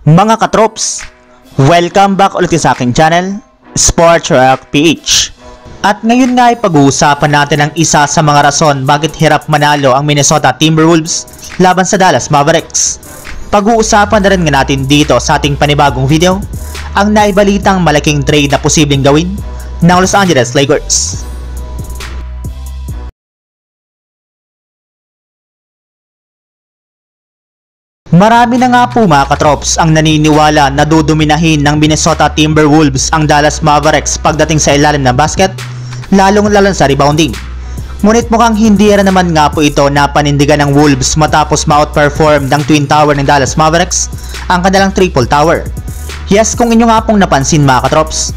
Mga katrops, welcome back ulit sa aking channel, Sports React PH. At ngayon nga ay pag-uusapan natin ang isa sa mga rason bakit hirap manalo ang Minnesota Timberwolves laban sa Dallas Mavericks. Pag-uusapan na rin nga natin dito sa ating panibagong video ang naibalitang malaking trade na posibleng gawin ng Los Angeles Lakers. Marami na nga po mga katrops ang naniniwala na duduminahin ng Minnesota Timberwolves ang Dallas Mavericks pagdating sa ilalim ng basket, lalong-lalo sa rebounding. Ngunit mukhang hindi rin naman nga po ito na panindigan ng Wolves matapos ma-outperform ng Twin Tower ng Dallas Mavericks ang kanilang Triple Tower. Yes, kung inyo nga pong napansin mga katrops,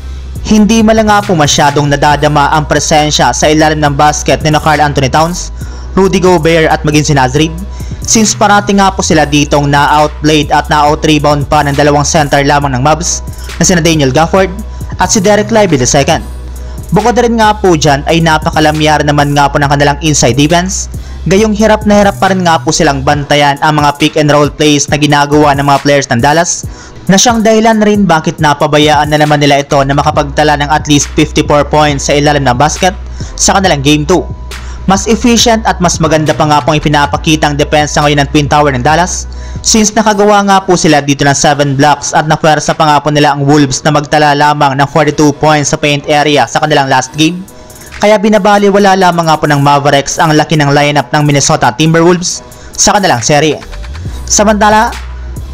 hindi man lang nga po masyadong nadadama ang presensya sa ilalim ng basket ni Karl Anthony Towns, Rudy Gobert at maging si Naz Reid, since parating nga po sila ditong na-outplayed at na-out-rebound pa ng dalawang center lamang ng Mavs na sina Daniel Gafford at si Dereck Lively II. Bukod rin nga po dyan ay napakalamyar naman nga po ng kanilang inside defense, gayong hirap na hirap pa rin nga po silang bantayan ang mga pick and roll plays na ginagawa ng mga players ng Dallas, na siyang dahilan rin bakit napabayaan na naman nila ito na makapagtala ng at least 54 points sa ilalim ng basket sa kanilang Game 2. Mas efficient at mas maganda pa nga pong ipinapakita ang depensa ngayon ng Twin Tower ng Dallas, since nakagawa nga po sila dito ng 7 blocks at napuwersa pa nga po nila ang Wolves na magtala lamang ng 42 points sa paint area sa kanilang last game. Kaya binabaliwala lamang nga po ng Mavericks ang laki ng lineup ng Minnesota Timberwolves sa kanilang serye. Samantala,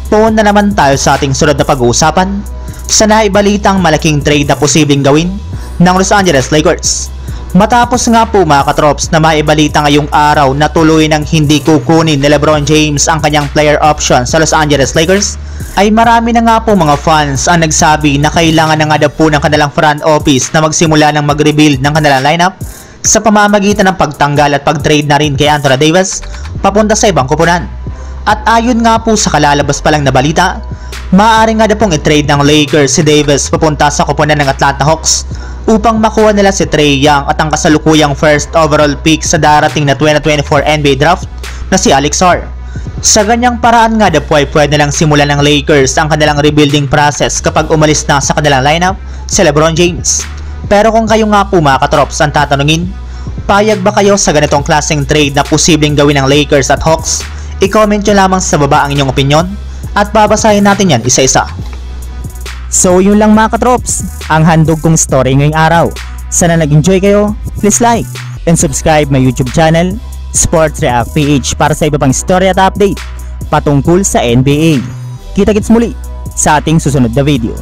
puon na naman tayo sa ating sunod na pag-uusapan sa naibalitang malaking trade na posibleng gawin ng Los Angeles Lakers. Matapos nga po mga katrops na maibalita ngayong araw na tuloy nang hindi kukunin ni LeBron James ang kanyang player option sa Los Angeles Lakers, ay marami na nga po mga fans ang nagsabi na kailangan na nga daw po ng kanilang front office na magsimula ng mag-rebuild ng kanilang lineup sa pamamagitan ng pagtanggal at pag-trade na rin kay Anthony Davis papunta sa ibang koponan. At ayon nga po sa kalalabas pa lang na balita, maaari nga daw pong i-trade ng Lakers si Davis papunta sa koponan ng Atlanta Hawks upang makuha nila si Trae Young at ang kasalukuyang first overall pick sa darating na 2024 NBA Draft na si Alex Sarr. Sa ganyang paraan nga daw po ay pwede lang simulan ng Lakers ang kanilang rebuilding process kapag umalis na sa kanilang lineup si LeBron James. Pero kung kayo nga po mga katrops ang tatanungin, payag ba kayo sa ganitong klaseng trade na posibleng gawin ng Lakers at Hawks? I-comment nyo lamang sa baba ang inyong opinion at babasahin natin yan isa-isa. So yun lang mga katrops, ang handog kong story ngayong araw. Sana nag-enjoy kayo, please like and subscribe my YouTube channel, Sports React PH, para sa iba pang story at update patungkol sa NBA. Kita-kits muli sa ating susunod na video.